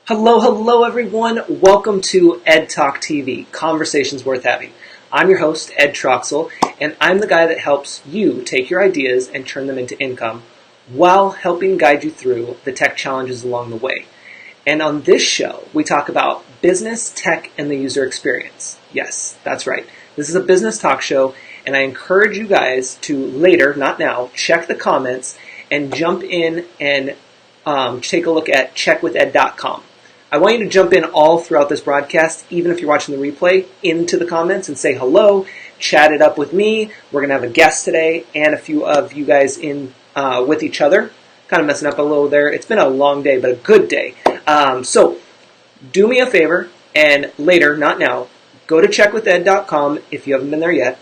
Hello everyone. Welcome to Ed Talk TV, Conversations Worth Having. I'm your host, Ed Troxel, and I'm the guy that helps you take your ideas and turn them into income while helping guide you through the tech challenges along the way. And on this show, we talk about business, tech, and the user experience. Yes, that's right. This is a business talk show, and I encourage you guys to later, not now, check the comments and jump in and take a look at checkwithed.com. I want you to jump in all throughout this broadcast, even if you're watching the replay, into the comments and say hello, chat it up with me. We're going to have a guest today and a few of you guys in with each other. Kind of messing up a little there. It's been a long day, but a good day. So do me a favor, and later, not now, go to checkwithed.com if you haven't been there yet.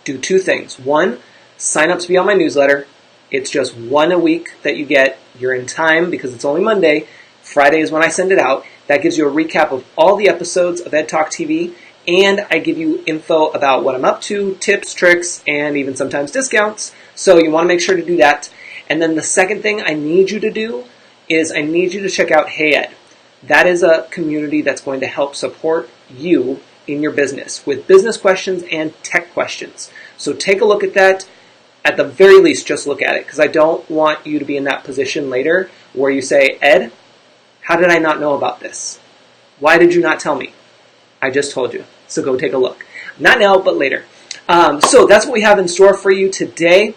Do two things. One, sign up to be on my newsletter. It's just one a week that you get. You're in time because it's only Monday. Friday is when I send it out. That gives you a recap of all the episodes of Ed Talk TV, and I give you info about what I'm up to, tips, tricks, and even sometimes discounts. So you want to make sure to do that. And then the second thing I need you to do is I need you to check out Hey Ed. That is a community that's going to help support you in your business with business questions and tech questions. So take a look at that. At the very least, just look at it, because I don't want you to be in that position later where you say, Ed, how did I not know about this? Why did you not tell me? I just told you. So go take a look. Not now, but later. So that's what we have in store for you today.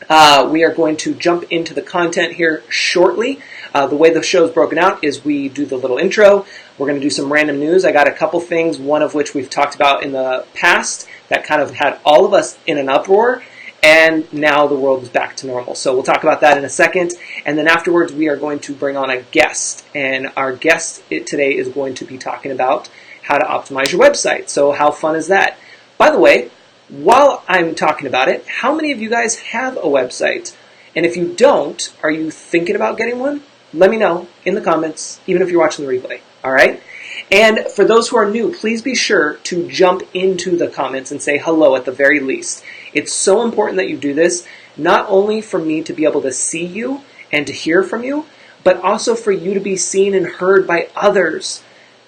We are going to jump into the content here shortly. The way the show is broken out is we do the little intro. We're going to do some random news. I got a couple things, one of which we've talked about in the past that kind of had all of us in an uproar. And now the world is back to normal. So we'll talk about that in a second. And then afterwards, we are going to bring on a guest. And our guest today is going to be talking about how to optimize your website. So how fun is that? By the way, while I'm talking about it, how many of you guys have a website? And if you don't, are you thinking about getting one? Let me know in the comments, even if you're watching the replay. All right? And for those who are new, please be sure to jump into the comments and say hello at the very least. It's so important that you do this, not only for me to be able to see you and to hear from you, but also for you to be seen and heard by others.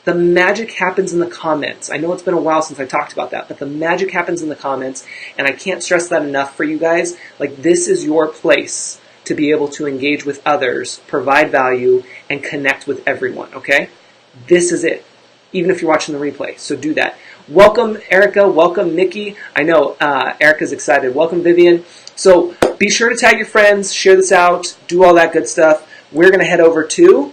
The magic happens in the comments. I know it's been a while since I talked about that, but the magic happens in the comments, and I can't stress that enough for you guys. Like, this is your place to be able to engage with others, provide value, and connect with everyone, okay? This is it, even if you're watching the replay, so do that. Welcome, Erica. Welcome, Nikki. I know Erica's excited. Welcome, Vivian. So be sure to tag your friends, share this out, do all that good stuff. We're going to head over to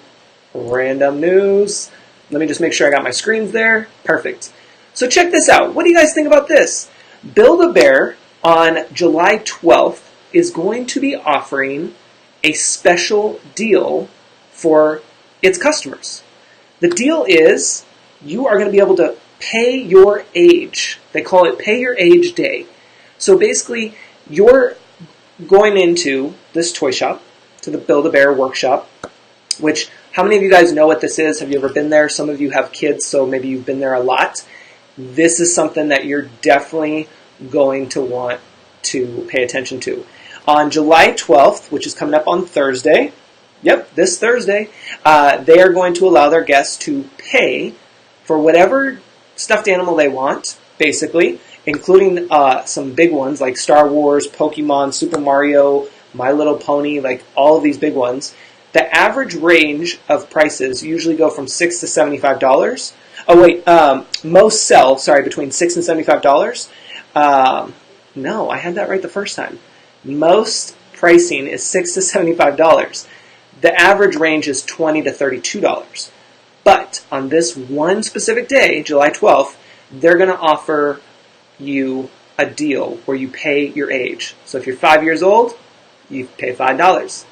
random news. Let me just make sure I got my screens there. Perfect. So check this out. What do you guys think about this? Build-A-Bear on July 12th is going to be offering a special deal for its customers. The deal is you are going to be able to pay your age. They call it Pay Your Age Day. So basically, you're going into this toy shop, to the Build-A-Bear workshop, which, how many of you guys know what this is? Have you ever been there? Some of you have kids, so maybe you've been there a lot. This is something that you're definitely going to want to pay attention to. On July 12th, which is coming up on Thursday, this Thursday, they are going to allow their guests to pay for whatever stuffed animal they want, basically, including some big ones like Star Wars, Pokemon, Super Mario, My Little Pony, like all of these big ones. The average range of prices usually go from $6 to $75. Oh wait, most sell, between $6 and $75. No, I had that right the first time. Most pricing is $6 to $75. The average range is $20 to $32. But on this one specific day, July 12th, they're going to offer you a deal where you pay your age. So if you're 5 years old, you pay $5.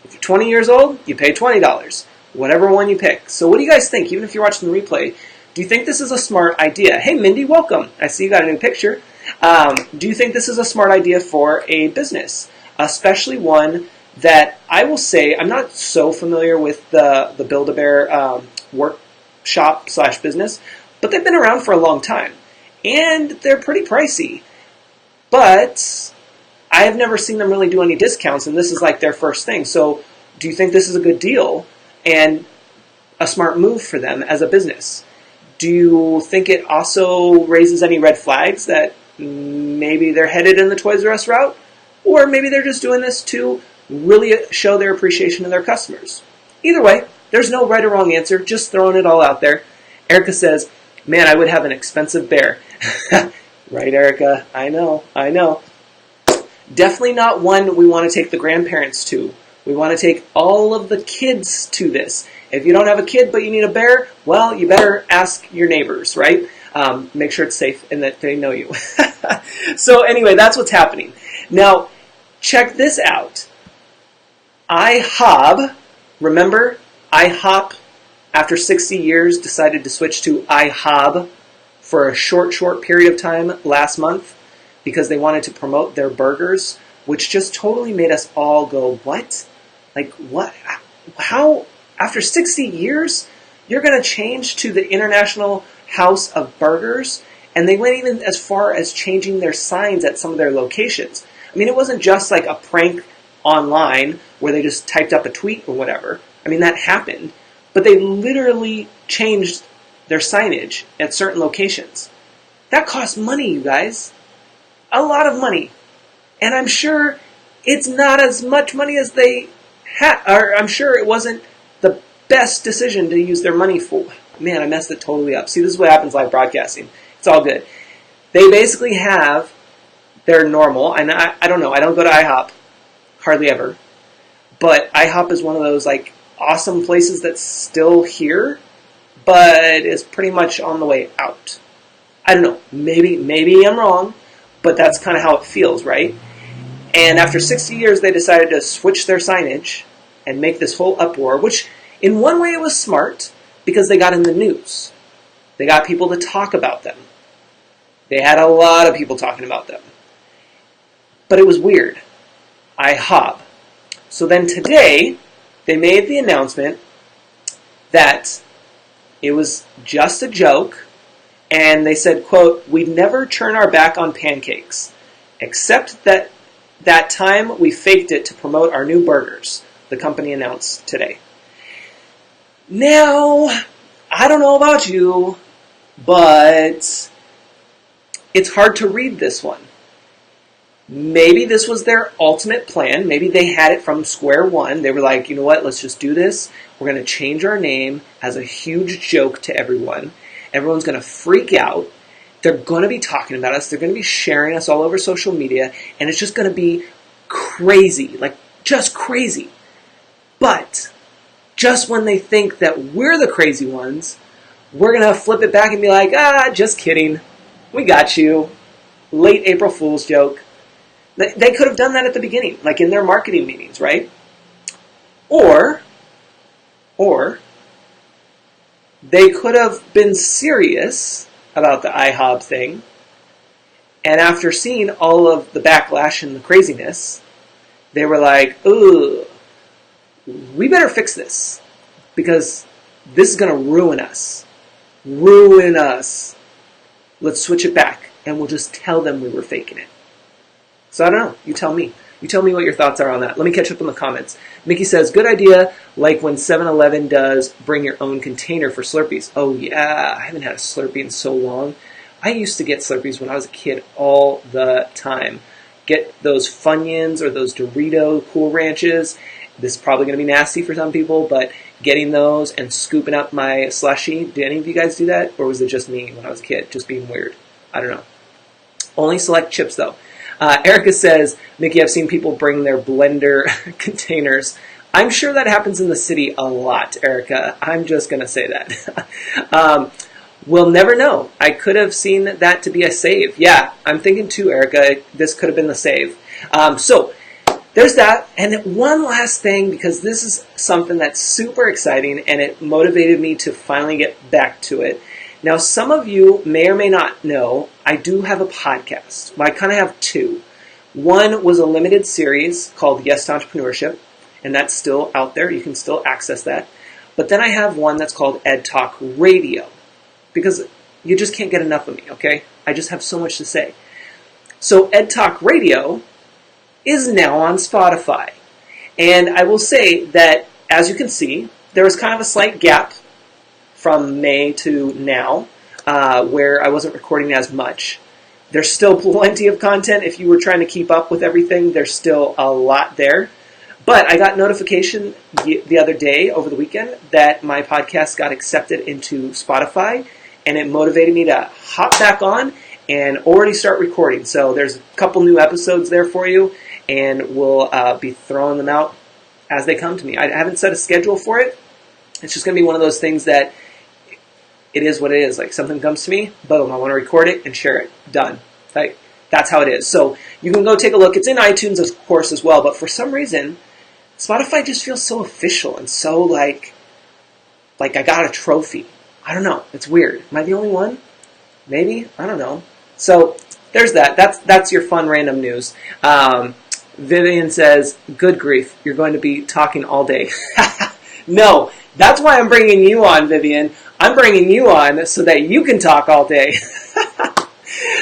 If you're 20 years old, you pay $20. Whatever one you pick. So what do you guys think? Even if you're watching the replay, do you think this is a smart idea? Hey, Mindy, welcome. I see you got a new picture. Do you think this is a smart idea for a business? Especially one that I will say, I'm not so familiar with the Build-A-Bear workshop / business, but they've been around for a long time. And they're pretty pricey. But I have never seen them really do any discounts, and this is like their first thing. So do you think this is a good deal? And a smart move for them as a business? Do you think it also raises any red flags that maybe they're headed in the Toys R Us route? Or maybe they're just doing this to really show their appreciation to their customers? Either way, there's no right or wrong answer, just throwing it all out there. Erica says, man, I would have an expensive bear. Right, Erica? I know. Definitely not one we want to take the grandparents to. We want to take all of the kids to this. If you don't have a kid but you need a bear, well, you better ask your neighbors, right? Make sure it's safe and that they know you. So anyway, that's what's happening. Now, check this out. IHOB, remember? IHOP, after 60 years, decided to switch to IHOB for a short period of time last month because they wanted to promote their burgers, which just totally made us all go, what? Like, what? How? After 60 years, you're going to change to the International House of Burgers? And they went even as far as changing their signs at some of their locations. I mean, it wasn't just like a prank online where they just typed up a tweet or whatever. I mean, that happened. But they literally changed their signage at certain locations. That costs money, you guys. A lot of money. And I'm sure it's not as much money as they had, or I'm sure it wasn't the best decision to use their money for. Man, I messed it totally up. See, this is what happens live broadcasting. It's all good. They basically have their normal, and I don't know, I don't go to IHOP hardly ever, but IHOP is one of those like awesome places that's still here, but is pretty much on the way out. I don't know, maybe I'm wrong, but that's kind of how it feels, right? And after 60 years, they decided to switch their signage and make this whole uproar, which in one way it was smart because they got in the news. They got people to talk about them. They had a lot of people talking about them. But it was weird. IHOB. So then today, they made the announcement that it was just a joke, and they said, quote, "We'd never turn our back on pancakes, except that time we faked it to promote our new burgers," the company announced today. Now, I don't know about you, but it's hard to read this one. Maybe this was their ultimate plan. Maybe they had it from square one. They were like, you know what, let's just do this. We're going to change our name as a huge joke to everyone. Everyone's going to freak out. They're going to be talking about us. They're going to be sharing us all over social media. And it's just going to be crazy. Like, just crazy. But just when they think that we're the crazy ones, we're going to flip it back and be like, just kidding. We got you. Late April Fool's joke. They could have done that at the beginning, like in their marketing meetings, right? Or they could have been serious about the IHOB thing, and after seeing all of the backlash and the craziness, they were like, ooh, we better fix this, because this is going to ruin us. Ruin us. Let's switch it back, and we'll just tell them we were faking it. So I don't know. You tell me. You tell me what your thoughts are on that. Let me catch up in the comments. Mickey says, good idea, like when 7-Eleven does bring your own container for Slurpees. Oh yeah, I haven't had a Slurpee in so long. I used to get Slurpees when I was a kid all the time. Get those Funyuns or those Dorito Cool Ranches. This is probably going to be nasty for some people, but getting those and scooping up my slushie. Did any of you guys do that? Or was it just me when I was a kid, just being weird? I don't know. Only select chips though. Erica says, Mickey, I've seen people bring their blender containers. I'm sure that happens in the city a lot, Erica. I'm just going to say that. We'll never know. I could have seen that to be a save. Yeah, I'm thinking too, Erica. This could have been the save. So there's that. And one last thing, because this is something that's super exciting, and it motivated me to finally get back to it. Now, some of you may or may not know, I do have a podcast. Well, I kind of have two. One was a limited series called Yes to Entrepreneurship, and that's still out there. You can still access that. But then I have one that's called Ed Talk Radio, because you just can't get enough of me, okay? I just have so much to say. So Ed Talk Radio is now on Spotify. And I will say that, as you can see, there was kind of a slight gap from May to now, where I wasn't recording as much. There's still plenty of content. If you were trying to keep up with everything, there's still a lot there. But I got notification the other day, over the weekend, that my podcast got accepted into Spotify, and it motivated me to hop back on and already start recording. So there's a couple new episodes there for you, and we'll be throwing them out as they come to me. I haven't set a schedule for it. It's just going to be one of those things that it is what it is. Like, something comes to me, boom, I want to record it and share it. Done. Like, that's how it is. So you can go take a look. It's in iTunes, of course, as well. But for some reason, Spotify just feels so official and so like I got a trophy. I don't know. It's weird. Am I the only one? Maybe? I don't know. So there's that. That's your fun random news. Vivian says, good grief, you're going to be talking all day. No, that's why I'm bringing you on, Vivian. I'm bringing you on so that you can talk all day.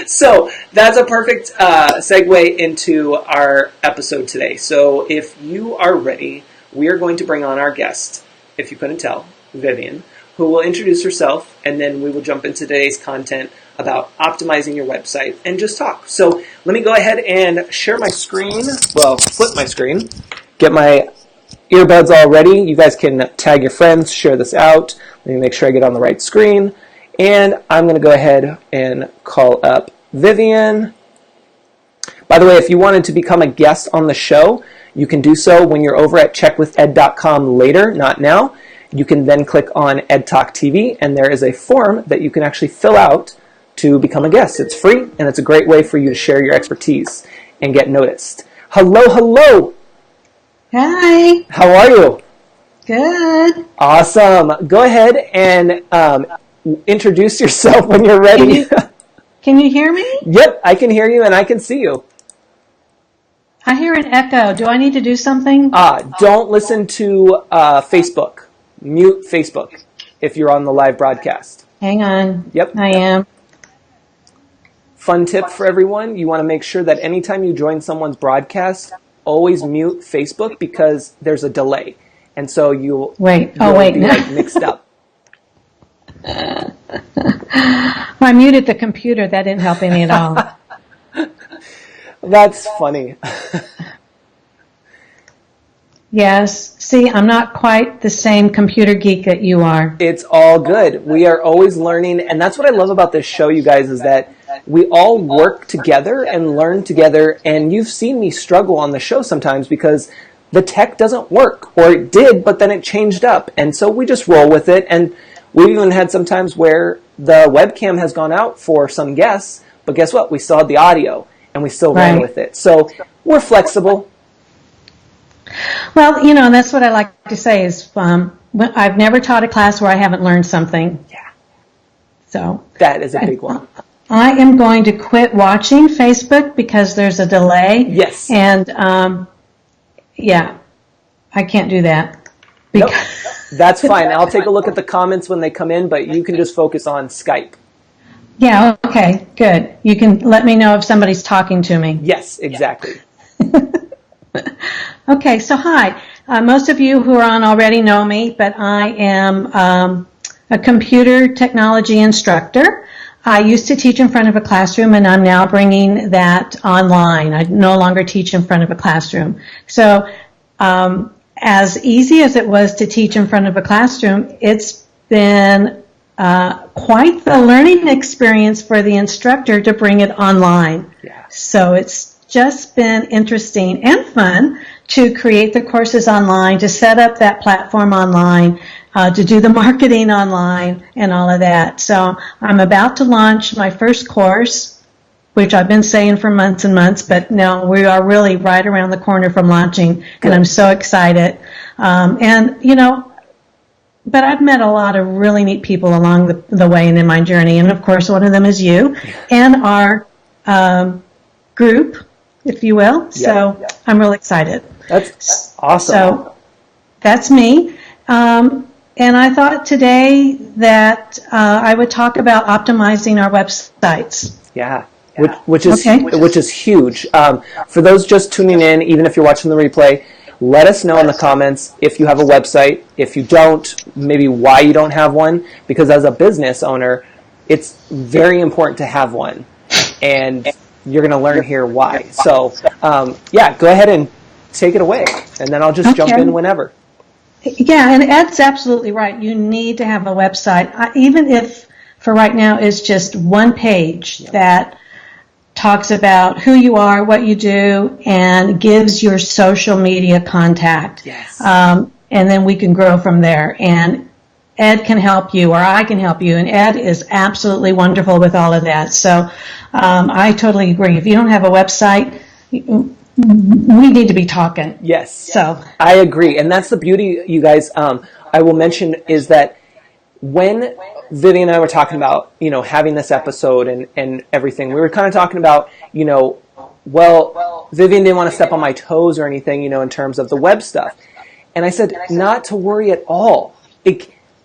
So that's a perfect segue into our episode today. So if you are ready, we are going to bring on our guest, if you couldn't tell, Vivian, who will introduce herself, and then we will jump into today's content about optimizing your website and just talk. So let me go ahead and share my screen. Well, flip my screen. Get my earbuds all ready. You guys can tag your friends, share this out. Let me make sure I get on the right screen. And I'm going to go ahead and call up Vivian. By the way, if you wanted to become a guest on the show, you can do so when you're over at checkwithed.com later, not now. You can then click on EdTalk TV, and there is a form that you can actually fill out to become a guest. It's free, and it's a great way for you to share your expertise and get noticed. Hello, hello. Hi. How are you? Good. Awesome. Go ahead and introduce yourself when you're ready. Can you hear me? Yep, I can hear you and I can see you. I hear an echo. Do I need to do something? Don't listen to Facebook. Mute Facebook if you're on the live broadcast. Hang on. Yep. I am. Fun tip for everyone. You want to make sure that anytime you join someone's broadcast, always mute Facebook because there's a delay. And so you'll be mixed up. Well, I muted the computer. That didn't help any at all. That's funny. Yes. See, I'm not quite the same computer geek that you are. It's all good. We are always learning. And that's what I love about this show, you guys, is that we all work together and learn together. And you've seen me struggle on the show sometimes because the tech doesn't work. Or it did, but then it changed up. And so we just roll with it. And we've even had some times where the webcam has gone out for some guests, but guess what? We still had the audio, and we still ran with it. So we're flexible. Well, you know, and that's what I like to say is I've never taught a class where I haven't learned something. Yeah. So that is a big one. I am going to quit watching Facebook because there's a delay. Yes. And, yeah, I can't do that. Nope. That's fine. I'll take a look at the comments when they come in, but you can just focus on Skype. Yeah, okay, good. You can let me know if somebody's talking to me. Yes, exactly. Okay, so hi. Most of you who are on already know me, but I am a computer technology instructor. I used to teach in front of a classroom, and I'm now bringing that online. I no longer teach in front of a classroom. So as easy as it was to teach in front of a classroom, it's been quite the learning experience for the instructor to bring it online. Yeah. So it's just been interesting and fun to create the courses online, to set up that platform online, to do the marketing online and all of that. So I'm about to launch my first course, which I've been saying for months and months, but now we are really right around the corner from launching, and I'm so excited. And, you know, but I've met a lot of really neat people along the way and in my journey, and of course one of them is you and our group, if you will. So I'm really excited. That's awesome. So that's me. And I thought today that I would talk about optimizing our websites. Yeah. Which is huge. For those just tuning in, even if you're watching the replay, let us know in the comments if you have a website. If you don't, maybe why you don't have one, because as a business owner, it's very important to have one. And you're going to learn here why. So, yeah, go ahead and take it away, and then I'll just jump in whenever. Yeah, and Ed's absolutely right. You need to have a website, even if for right now it's just one page that talks about who you are, what you do, and gives your social media contact. Yes. And then we can grow from there. And Ed can help you, or I can help you, and Ed is absolutely wonderful with all of that. So I totally agree. If you don't have a website, we need to be talking. Yes. So I agree. And that's the beauty, you guys, I will mention is that when Vivian and I were talking about, having this episode and everything, we were kind of talking about, well, Vivian didn't want to step on my toes or anything, in terms of the web stuff. And I said, not to worry at all.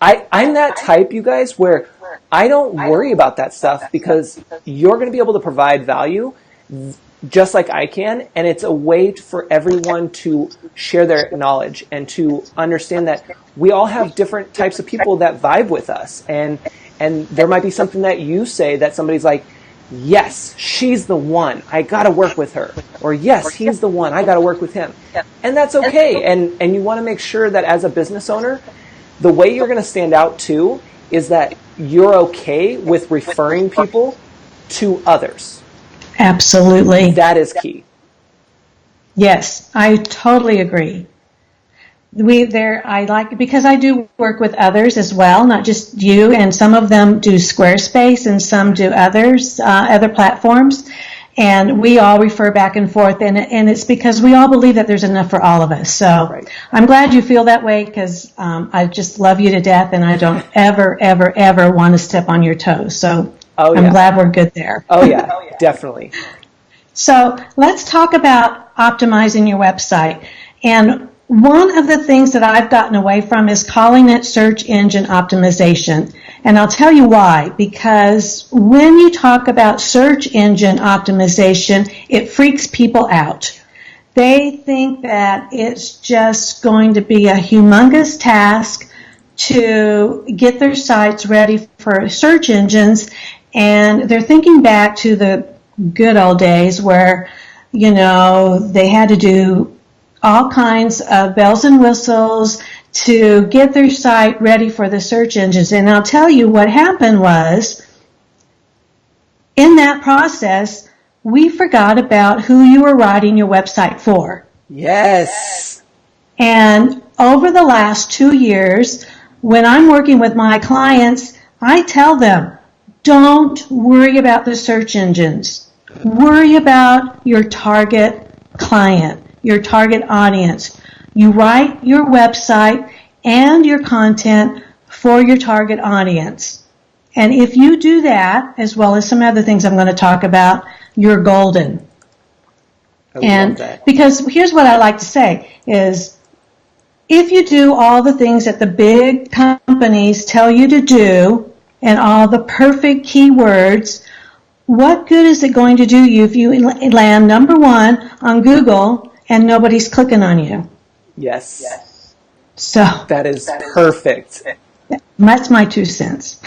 I'm that type, you guys, where I don't worry about that stuff because you're going to be able to provide value just like I can, and it's a way for everyone to share their knowledge and to understand that we all have different types of people that vibe with us, and there might be something that you say that somebody's like, yes, she's the one, I gotta work with her, or yes, he's the one, I gotta work with him, and that's okay. And you want to make sure that as a business owner, the way you're going to stand out too is that you're okay with referring people to others. absolutely. That is key. Yes, I totally agree. Because I do work with others as well, not just you, and some of them do Squarespace and some do other platforms, and we all refer back and forth, and it's because we all believe that there's enough for all of us. So Right. I'm glad you feel that way, because I just love you to death, and I don't ever, ever, ever want to step on your toes. So I'm glad we're good there. Oh yeah, definitely. So let's talk about optimizing your website. And one of the things that I've gotten away from is calling it search engine optimization. And I'll tell you why. Because when you talk about search engine optimization, it freaks people out. They think that it's just going to be a humongous task to get their sites ready for search engines. And they're thinking back to the good old days where, they had to do all kinds of bells and whistles to get their site ready for the search engines. And I'll tell you what happened was, in that process, we forgot about who you were writing your website for. Yes. And over the last 2 years, when I'm working with my clients, I tell them, don't worry about the search engines. Worry about your target client, your target audience. You write your website and your content for your target audience. And if you do that, as well as some other things I'm going to talk about, you're golden. I love that. Because here's what I like to say is, if you do all the things that the big companies tell you to do and all the perfect keywords, what good is it going to do you if you land number one on Google and nobody's clicking on you? Yes. So That is perfect. that's my 2 cents.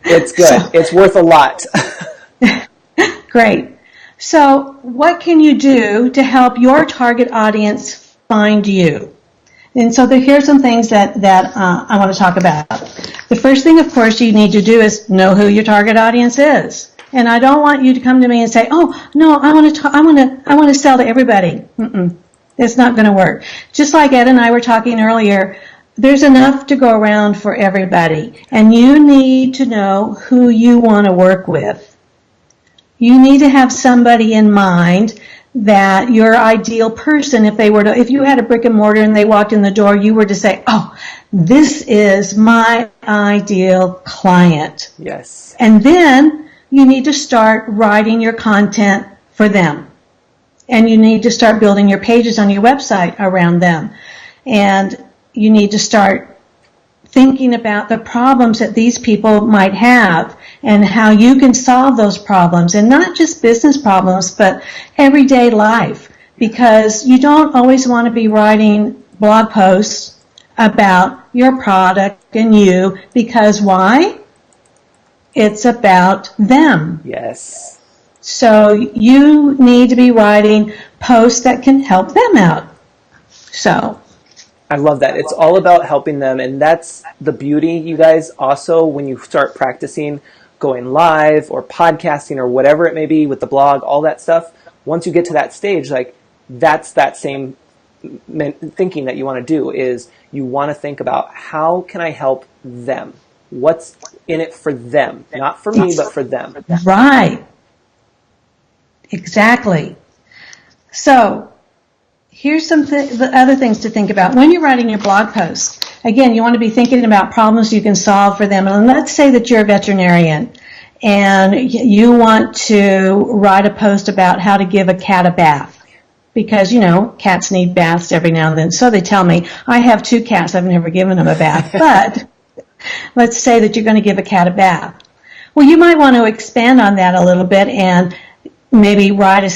It's good. It's worth a lot. Great. So what can you do to help your target audience find you? And so here's some things that I want to talk about. The first thing, of course, you need to do is know who your target audience is. And I don't want you to come to me and say, "Oh, no, I want to sell to everybody." It's not going to work. Just like Ed and I were talking earlier, there's enough to go around for everybody, and you need to know who you want to work with. You need to have somebody in mind that your ideal person, if you had a brick and mortar and they walked in the door, you were to say, "Oh, this is my ideal client." Yes. And then you need to start writing your content for them. And you need to start building your pages on your website around them. And you need to start thinking about the problems that these people might have and how you can solve those problems. And not just business problems, but everyday life. because you don't always want to be writing blog posts about your product and you, because why? It's about them. Yes. So you need to be writing posts that can help them out. So I love that. It's all about helping them, and that's the beauty, you guys, also when you start practicing going live or podcasting or whatever it may be with the blog, all that stuff. Once you get to that stage, like that's that same thinking that you want to do, is you want to think about how can I help them? What's in it for them? Not for me, but for them. Right. Exactly. So here's some the other things to think about when you're writing your blog post. Again, you want to be thinking about problems you can solve for them. And let's say that you're a veterinarian and you want to write a post about how to give a cat a bath. Because, cats need baths every now and then. So they tell me. I have 2 cats. I've never given them a bath. But let's say that you're going to give a cat a bath. Well, you might want to expand on that a little bit and maybe write a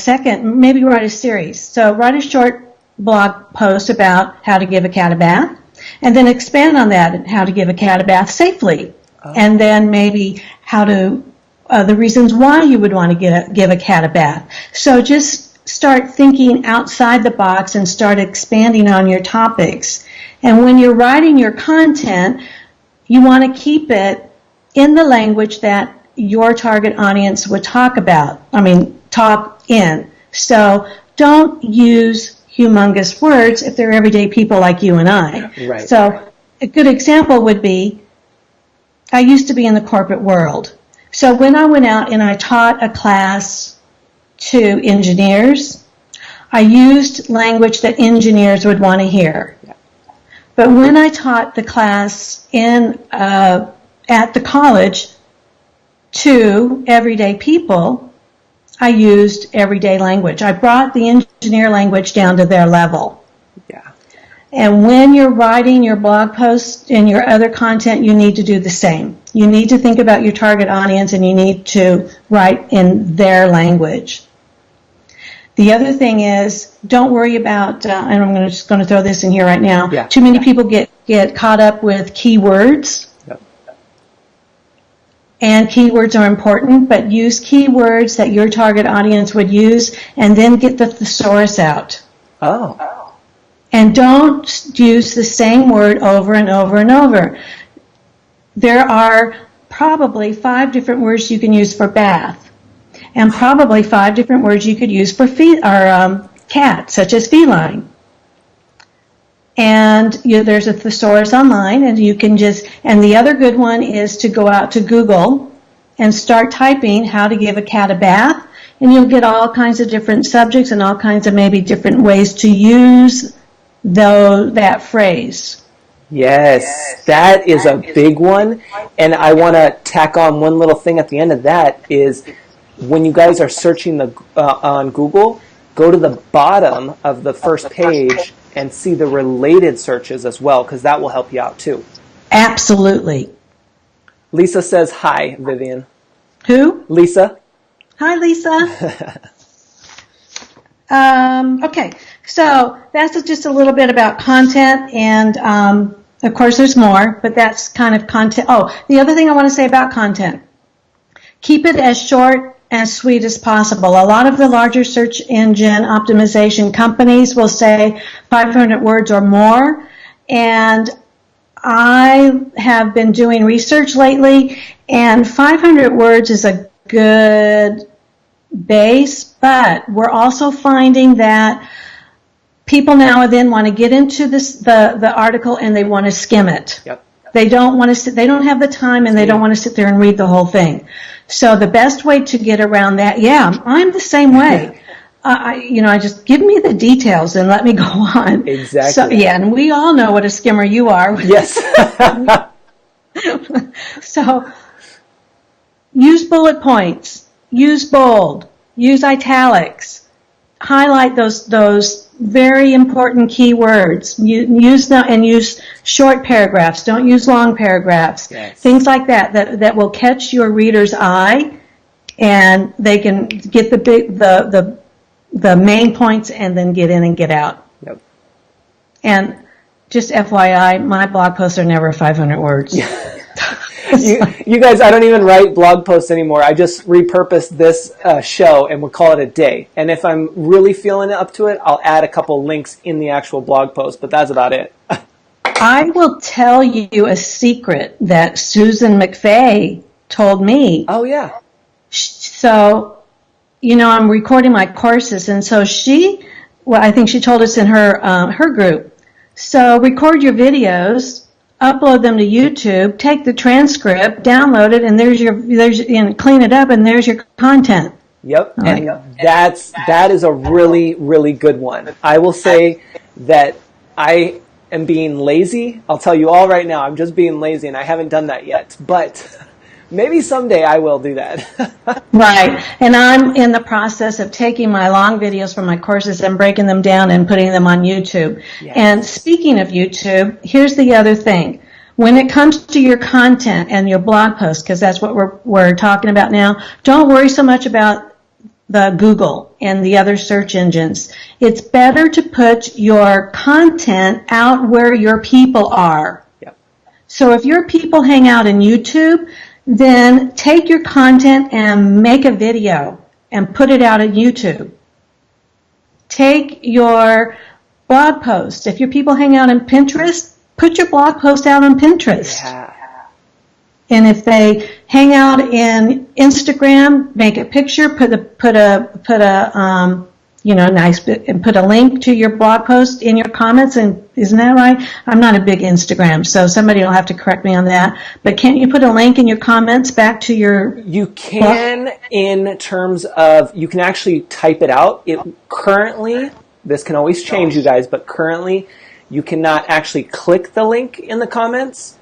series. So write a short blog post about how to give a cat a bath, and then expand on that, how to give a cat a bath safely, and then maybe how to, the reasons why you would want to give a cat a bath. So just start thinking outside the box and start expanding on your topics. And when you're writing your content, you want to keep it in the language that your target audience would talk in. So don't use humongous words if they're everyday people like you and I. Right. So a good example would be, I used to be in the corporate world. So when I went out and I taught a class to engineers, I used language that engineers would want to hear. But when I taught the class at the college to everyday people, I used everyday language. I brought the engineer language down to their level. Yeah. And when you're writing your blog posts and your other content, you need to do the same. You need to think about your target audience and you need to write in their language. The other thing is, don't worry about, and I'm just going to throw this in here right now, too many people get caught up with keywords. Yep. And keywords are important, but use keywords that your target audience would use, and then get the thesaurus out. Oh. And don't use the same word over and over and over. There are probably 5 different words you can use for bath, and probably 5 different words you could use for cat, such as feline. And there's a thesaurus online, and you can and the other good one is to go out to Google and start typing how to give a cat a bath, and you'll get all kinds of different subjects and all kinds of maybe different ways to use that phrase. Yes, that is a big one. And I want to tack on one little thing at the end of that is, when you guys are searching on Google, go to the bottom of the first page and see the related searches as well, because that will help you out too. Absolutely. Lisa says hi, Vivian. Who? Lisa. Hi, Lisa. Okay, so that's just a little bit about content, and of course there's more, but that's kind of content. Oh, the other thing I want to say about content, keep it as short and sweet as possible. A lot of the larger search engine optimization companies will say 500 words or more, and I have been doing research lately, and 500 words is a good base, but we're also finding that people now and then want to get into the article and they want to skim it. Yep. They don't want to they don't have the time, and they don't want to sit there and read the whole thing. So the best way to get around that, I'm the same way. I just give me the details and let me go on. Exactly. So, and we all know what a skimmer you are. Yes. So use bullet points, use bold, use italics, highlight those very important keywords. Use short paragraphs. Don't use long paragraphs. Yes. Things like that will catch your reader's eye, and they can get the the main points and then get in and get out. Yep. And just FYI, my blog posts are never 500 words. You guys, I don't even write blog posts anymore. I just repurpose this show and we'll call it a day. And if I'm really feeling up to it, I'll add a couple links in the actual blog post, but that's about it. I will tell you a secret that Susan McVey told me. Oh, yeah. So, I'm recording my courses, and so I think she told us in her group. So record your videos, upload them to YouTube, take the transcript, download it, and clean it up, and there's your content. Yep, and that is a really, really good one. I will say that I am being lazy. I'll tell you all right now, I'm just being lazy, and I haven't done that yet. But maybe someday I will do that. Right, and I'm in the process of taking my long videos from my courses and breaking them down and putting them on YouTube. Yes. And speaking of YouTube, here's the other thing. When it comes to your content and your blog posts, because that's what we're talking about now, don't worry so much about the Google and the other search engines. It's better to put your content out where your people are. Yep. So if your people hang out in YouTube, then take your content and make a video and put it out on YouTube. Take your blog post. If your people hang out in Pinterest, put your blog post out on Pinterest. Yeah. And if they hang out in Instagram, make a picture, put a link to your blog post in your comments. And isn't that right? I'm not a big Instagram, so somebody will have to correct me on that. But can't you put a link in your comments back to your? You can, in terms of you can actually type it out. Currently, this can always change, you guys, but currently you cannot actually click the link in the comments.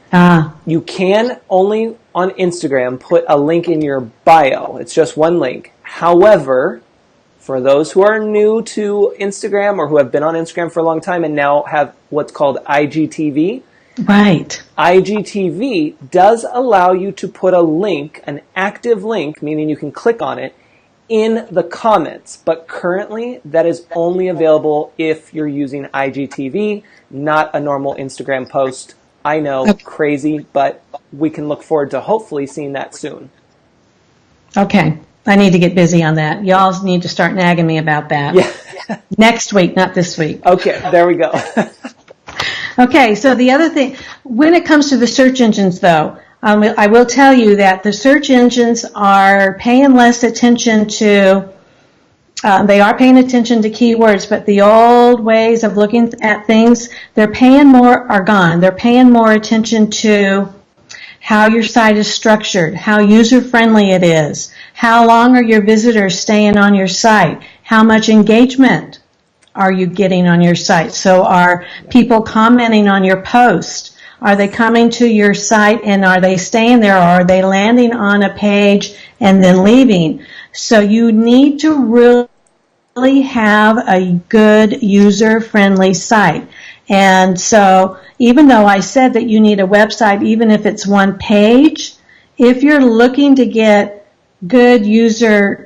You can only on Instagram put a link in your bio. It's just one link. However, for those who are new to Instagram or who have been on Instagram for a long time and now have what's called IGTV. Right. IGTV does allow you to put a link, an active link, meaning you can click on it, in the comments. But currently, that is only available if you're using IGTV, not a normal Instagram post. I know, okay. Crazy, but we can look forward to hopefully seeing that soon. Okay. I need to get busy on that. Y'all need to start nagging me about that. Yeah. Next week, not this week. Okay, there we go. Okay, so the other thing, when it comes to the search engines, though, I will tell you that the search engines are paying less attention to, they are paying attention to keywords, but the old ways of looking at things, are gone. They're paying more attention to how your site is structured, how user-friendly it is, how long are your visitors staying on your site, how much engagement are you getting on your site. So are people commenting on your post? Are they coming to your site and are they staying there, or are they landing on a page and then leaving? So you need to really have a good user-friendly site. And so even though I said that you need a website, even if it's one page, if you're looking to get good if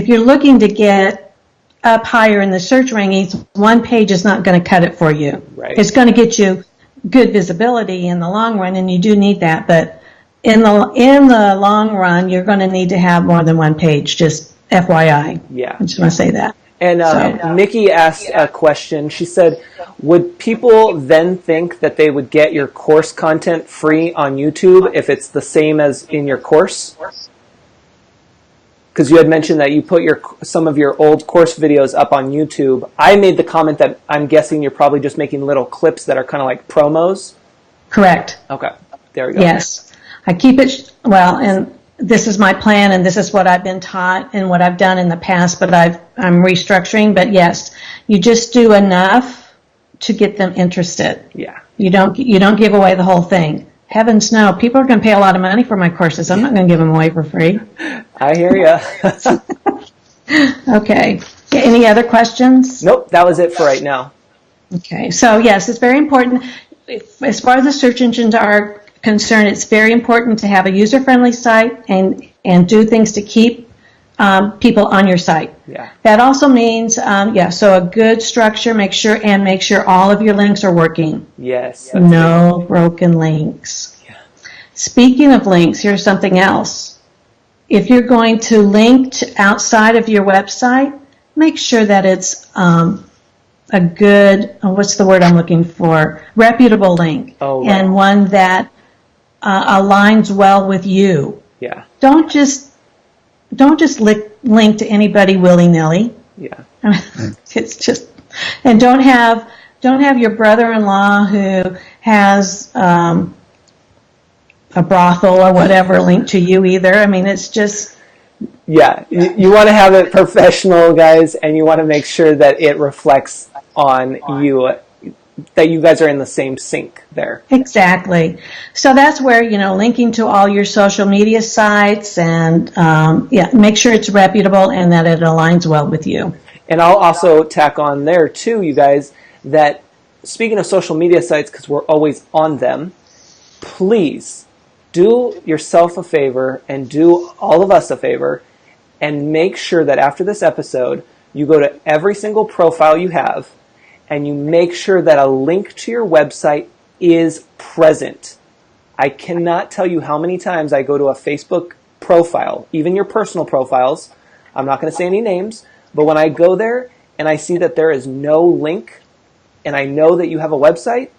you're looking to get up higher in the search rankings, one page is not going to cut it for you. Right. It's going to get you good visibility in the long run, and you do need that. But in the long run, you're going to need to have more than one page, just FYI. Yeah. I just want to say that. And Nikki asked a question. She said, would people then think that they would get your course content free on YouTube if it's the same as in your course? Because you had mentioned that you put some of your old course videos up on YouTube. I made the comment that I'm guessing you're probably just making little clips that are kind of like promos. Correct. Okay, there we go. Yes. I keep it, and this is my plan, and this is what I've been taught and what I've done in the past, but I'm restructuring. But yes, you just do enough to get them interested. Yeah. You don't give away the whole thing. Heavens no, people are going to pay a lot of money for my courses. I'm not going to give them away for free. I hear you. Okay. Any other questions? Nope, that was it for right now. Okay. So yes, it's very important. As far as the search engines are concerned, it's very important to have a user-friendly site and do things to keep people on your site. Yeah. That also means, so a good structure, make sure all of your links are working. Yes. No broken links. Yeah. Speaking of links, here's something else. If you're going to link to outside of your website, make sure that it's a good, what's the word I'm looking for? Reputable link. Oh, right. And one that aligns well with you. Yeah. Don't just link to anybody willy-nilly. Yeah. It's just, and don't have your brother-in-law who has a brothel or whatever linked to you either. I mean, it's just. Yeah, you want to have it professional, guys, and you want to make sure that it reflects on you, that you guys are in the same sync there. Exactly. So that's where, linking to all your social media sites and, make sure it's reputable and that it aligns well with you. And I'll also tack on there, too, you guys, that speaking of social media sites, because we're always on them, please do yourself a favor and do all of us a favor and make sure that after this episode, you go to every single profile you have and you make sure that a link to your website is present. I cannot tell you how many times I go to a Facebook profile, even your personal profiles. I'm not going to say any names, but when I go there and I see that there is no link and I know that you have a website,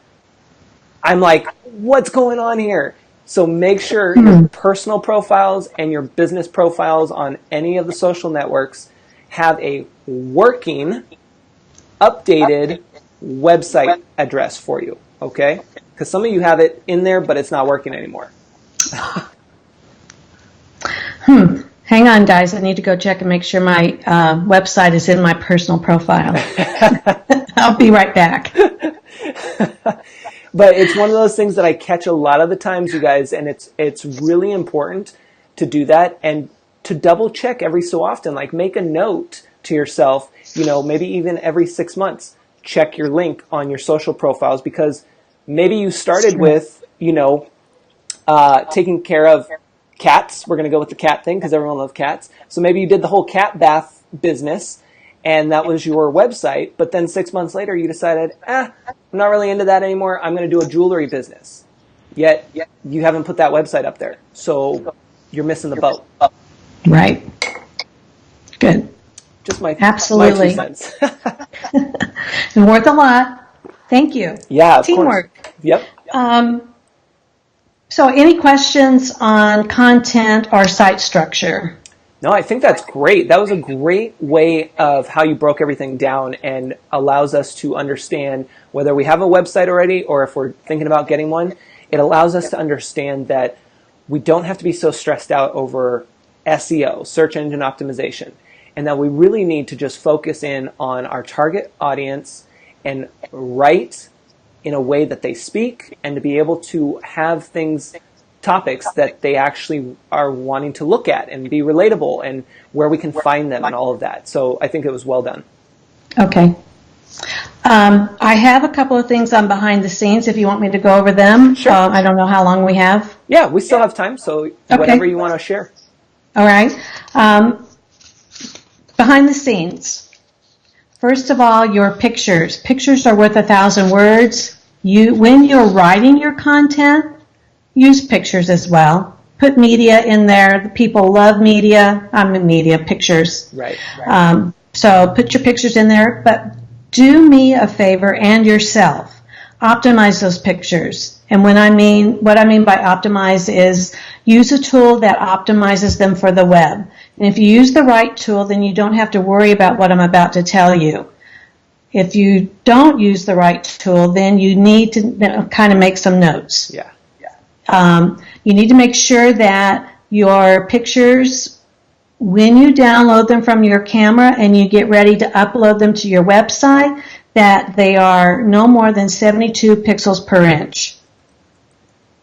I'm like, what's going on here? So make sure your personal profiles and your business profiles on any of the social networks have a working, updated website address for you, okay? Because some of you have it in there, but it's not working anymore. Hang on, guys. I need to go check and make sure my website is in my personal profile. I'll be right back. But it's one of those things that I catch a lot of the times, you guys, and it's really important to do that and to double check every so often. Like make a note to yourself, maybe even every 6 months, check your link on your social profiles, because maybe you started with, taking care of cats. We're going to go with the cat thing because everyone loves cats. So maybe you did the whole cat bath business and that was your website, but then 6 months later you decided, I'm not really into that anymore. I'm going to do a jewelry business. Yet you haven't put that website up there. So you're missing the boat. Right. Good. Just my Absolutely. My 2 cents. And worth a lot. Thank you. Yeah, of Teamwork. course. Yep. So any questions on content or site structure? No, I think that's great. That was a great way of how you broke everything down and allows us to understand whether we have a website already or if we're thinking about getting one. It allows us to understand that we don't have to be so stressed out over SEO, search engine optimization, and that we really need to just focus in on our target audience and write in a way that they speak and to be able to have topics that they actually are wanting to look at and be relatable and where we can find them and all of that. So I think it was well done. Okay. I have a couple of things on behind the scenes if you want me to go over them. Sure. I don't know how long we have. Yeah, we still have time, so whatever you want to share. All right. Behind the scenes. First of all, your pictures. Pictures are worth 1,000 words. When you're writing your content, use pictures as well. Put media in there. The people love media. I'm in media, pictures. Right. So put your pictures in there, but do me a favor and yourself. Optimize those pictures. And what I mean by optimize is use a tool that optimizes them for the web. And if you use the right tool, then you don't have to worry about what I'm about to tell you. If you don't use the right tool, then you need to kind of make some notes. Yeah. You need to make sure that your pictures, when you download them from your camera and you get ready to upload them to your website, that they are no more than 72 pixels per inch.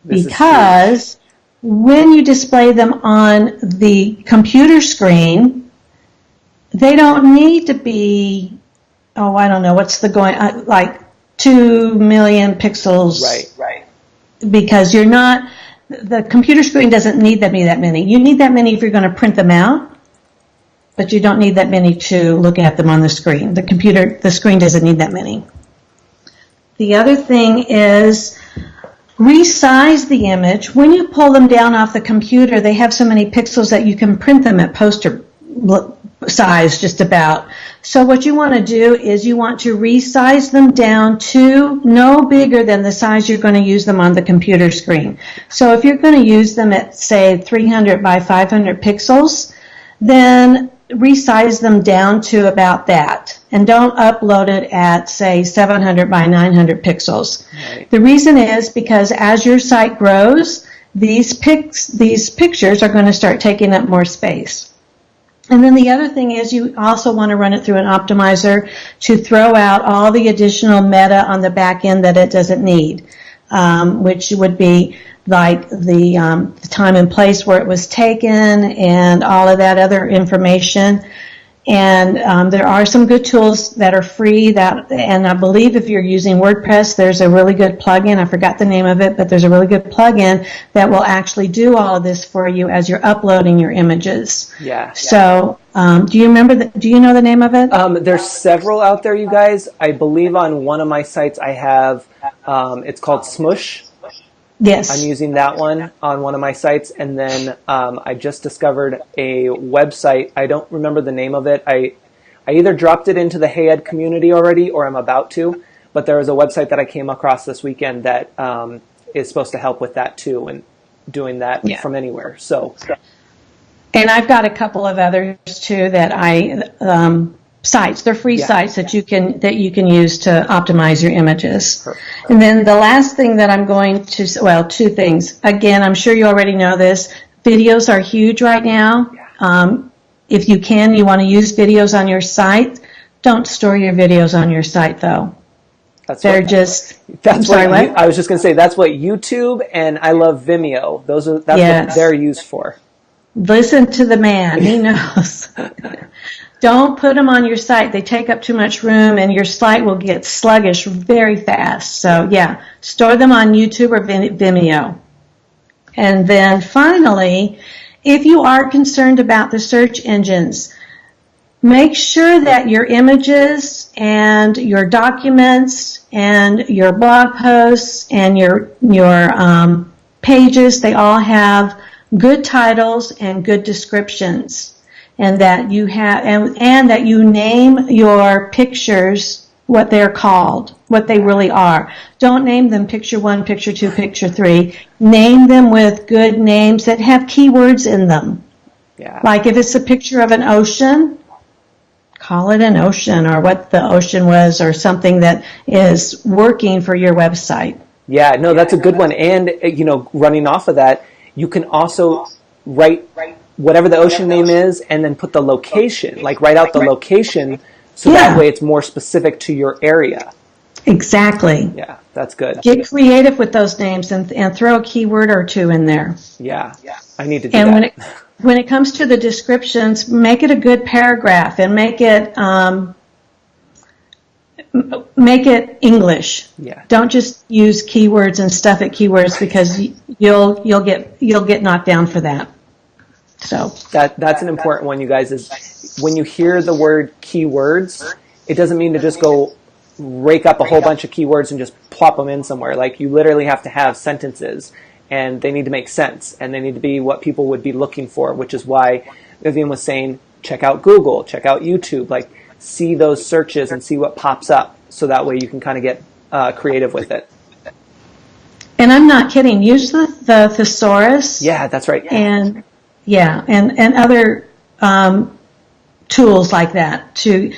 Because when you display them on the computer screen, they don't need to be, I don't know, what's the going, like 2 million pixels. Right. Because the computer screen doesn't need that many. You need that many if you're going to print them out. but you don't need that many to look at them on the screen. The screen doesn't need that many. The other thing is resize the image. When you pull them down off the computer, they have so many pixels that you can print them at poster size just about. So what you want to do is you want to resize them down to no bigger than the size you're going to use them on the computer screen. So if you're going to use them at, say, 300 by 500 pixels, then resize them down to about that. And don't upload it at, say, 700 by 900 pixels. Right. The reason is because as your site grows, these pictures are going to start taking up more space. And then the other thing is you also want to run it through an optimizer to throw out all the additional meta on the back end that it doesn't need, which would be like the time and place where it was taken and all of that other information. And there are some good tools that are free, and I believe if you're using WordPress, there's a really good plugin. I forgot the name of it, but there's a really good plugin that will actually do all of this for you as you're uploading your images. Yeah. So, do you know the name of it? There's several out there, you guys. I believe on one of my sites I have, it's called Smush. Yes. I'm using that one on one of my sites, and then I just discovered a website. I don't remember the name of it. I either dropped it into the Hey Ed community already, or I'm about to. But there was a website that I came across this weekend that is supposed to help with that too, and doing that from anywhere. So, and I've got a couple of others too that sites. They're free sites that you can use to optimize your images. Perfect. And then the last thing that I'm going to, well, two things. Again, I'm sure you already know this. Videos are huge right now. If you want to use videos on your site. Don't store your videos on your site though. I was just going to say that's what YouTube and I love Vimeo. That's what they're used for. Listen to the man. He knows. Don't put them on your site. They take up too much room and your site will get sluggish very fast. So store them on YouTube or Vimeo. And then finally, if you are concerned about the search engines, make sure that your images and your documents and your blog posts and your pages, they all have good titles and good descriptions. And that you have, and that you name your pictures what they're called, what they really are. Don't name them picture 1, picture 2, picture 3. Name them with good names that have keywords in them. Yeah. Like if it's a picture of an ocean, call it an ocean or what the ocean was or something that is working for your website. Yeah, no, that's a good one. And, running off of that, you can also write whatever the ocean name is, and then put the location, like write out the location, so that way it's more specific to your area. Exactly. Yeah, that's good. Get creative with those names and throw a keyword or two in there. Yeah, I need to do that. And when it comes to the descriptions, make it a good paragraph and make it English. Yeah. Don't just use keywords and stuff at keywords because you'll get knocked down for that. So that's an important one, you guys, is when you hear the word keywords, it doesn't mean to just go rake up a whole bunch of keywords and just plop them in somewhere. Like you literally have to have sentences and they need to make sense and they need to be what people would be looking for, which is why Vivian was saying, check out Google, check out YouTube, like see those searches and see what pops up so that way you can kind of get creative with it. And I'm not kidding. Use the thesaurus. Yeah, that's right. And other tools like that to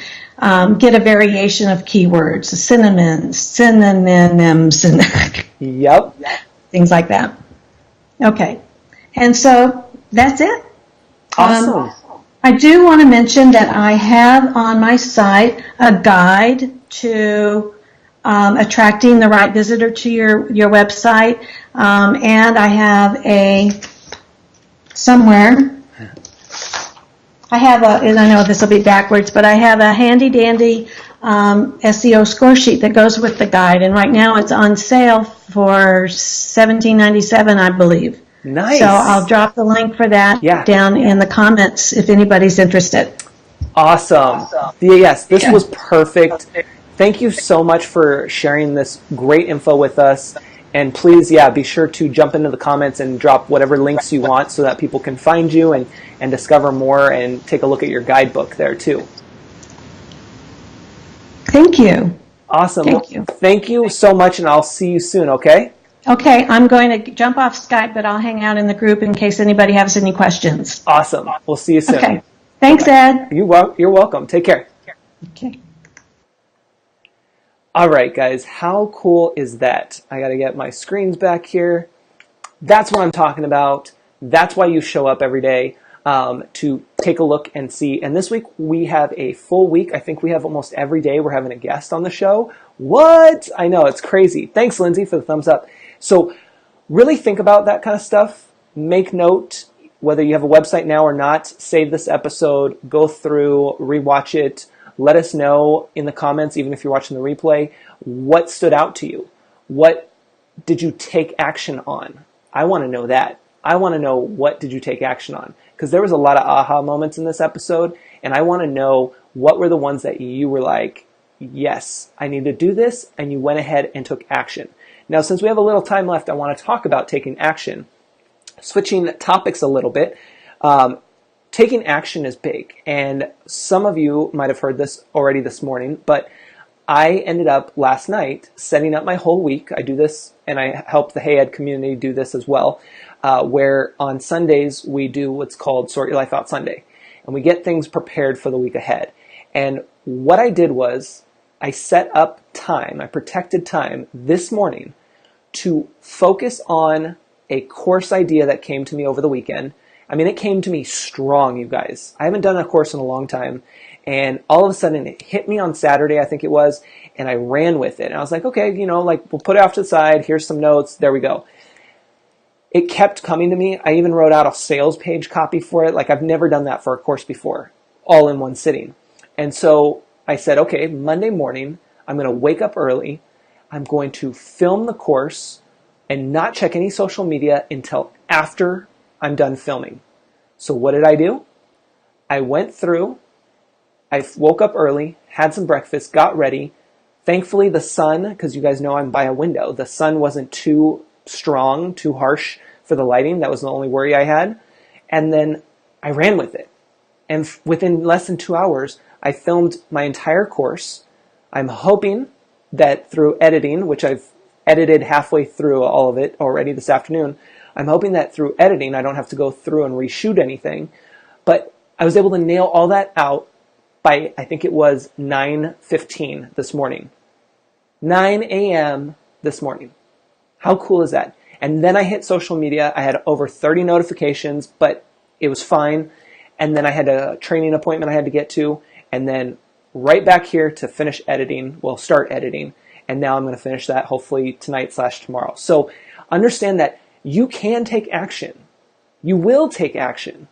get a variation of keywords, synonyms, and yep, things like that. Okay, and so that's it. Awesome. I do want to mention that I have on my site a guide to attracting the right visitor to your website, and I have somewhere. And I know this will be backwards, but I have a handy dandy SEO score sheet that goes with the guide, and right now it's on sale for $17.97, I believe. Nice. So I'll drop the link for that down in the comments if anybody's interested. Awesome. Yes, this Yeah. was perfect. Thank you so much for sharing this great info with us. And please, yeah, be sure to jump into the comments and drop whatever links you want so that people can find you and discover more and take a look at your guidebook there too. Thank you. Awesome. Thank you. Thank you so much, and I'll see you soon, okay? Okay, I'm going to jump off Skype, but I'll hang out in the group in case anybody has any questions. Awesome. We'll see you soon. Okay. Thanks, Ed. You're welcome. Take care. Okay. All right, guys, how cool is that? I got to get my screens back here. That's what I'm talking about. That's why you show up every day, to take a look and see. And this week we have a full week. I think we have almost every day we're having a guest on the show. What? I know, it's crazy. Thanks, Lindsay, for the thumbs up. So really think about that kind of stuff. Make note, whether you have a website now or not, save this episode, go through, rewatch it. Let us know in the comments, even if you're watching the replay, what stood out to you. What did you take action on? I want to know that. I want to know, what did you take action on? Because there was a lot of aha moments in this episode, and I want to know what were the ones that you were like, yes, I need to do this, and you went ahead and took action. Now, since we have a little time left, I want to talk about taking action. Switching topics a little bit, taking action is big, and some of you might have heard this already this morning, but I ended up last night setting up my whole week. I do this, and I help the Hey Ed community do this as well, where on Sundays we do what's called Sort Your Life Out Sunday, and we get things prepared for the week ahead. And what I did was I set up time, I protected time this morning to focus on a course idea that came to me over the weekend. I mean, it came to me strong, you guys. I haven't done a course in a long time, and all of a sudden it hit me on Saturday, I think it was, and I ran with it. And I was like, okay, we'll put it off to the side. Here's some notes. There we go. It kept coming to me. I even wrote out a sales page copy for it. Like, I've never done that for a course before, all in one sitting. And so I said, okay, Monday morning, I'm going to wake up early. I'm going to film the course and not check any social media until after I'm done filming. So what did I do? I went through, I woke up early, had some breakfast, got ready. Thankfully, the sun, because you guys know I'm by a window, the sun wasn't too strong, too harsh for the lighting. That was the only worry I had. And then I ran with it. And within less than 2 hours, I filmed my entire course. I'm hoping that through editing, which I've edited halfway through all of it already this afternoon, I'm hoping that through editing, I don't have to go through and reshoot anything. But I was able to nail all that out by, I think it was 9:15 this morning. 9 a.m. this morning. How cool is that? And then I hit social media. I had over 30 notifications, but it was fine. And then I had a training appointment I had to get to. And then right back here to finish editing. Well, start editing. And now I'm going to finish that hopefully tonight/tomorrow. So understand that you can take action. You will take action.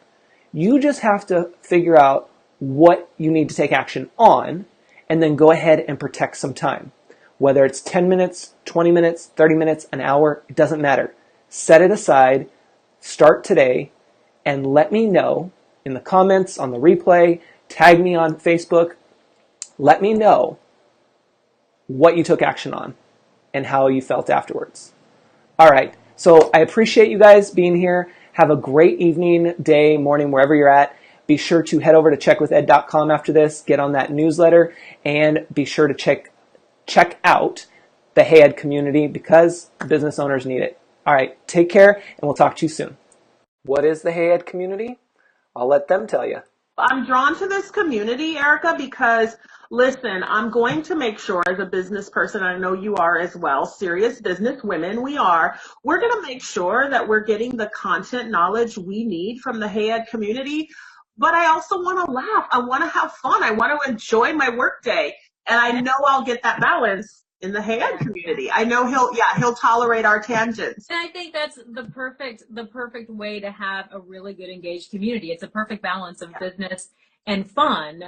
You just have to figure out what you need to take action on, and then go ahead and protect some time. Whether it's 10 minutes, 20 minutes, 30 minutes, an hour, it doesn't matter. Set it aside, start today, and let me know in the comments, on the replay, tag me on Facebook. Let me know what you took action on and how you felt afterwards. All right, so I appreciate you guys being here. Have a great evening, day, morning, wherever you're at. Be sure to head over to checkwithed.com after this, get on that newsletter, and be sure to check out the Hey Ed community, because business owners need it. All right, take care, and we'll talk to you soon. What is the Hey Ed community? I'll let them tell you. I'm drawn to this community, Erica, because listen, I'm going to make sure, as a business person, I know you are as well, serious business women we're going to make sure that we're getting the content knowledge we need from the Hey Ed community. But I also want to laugh. I want to have fun. I want to enjoy my workday. And I know I'll get that balance in the Hey Ed community. I know he'll tolerate our tangents. And I think that's the perfect way to have a really good engaged community. It's a perfect balance of business and fun.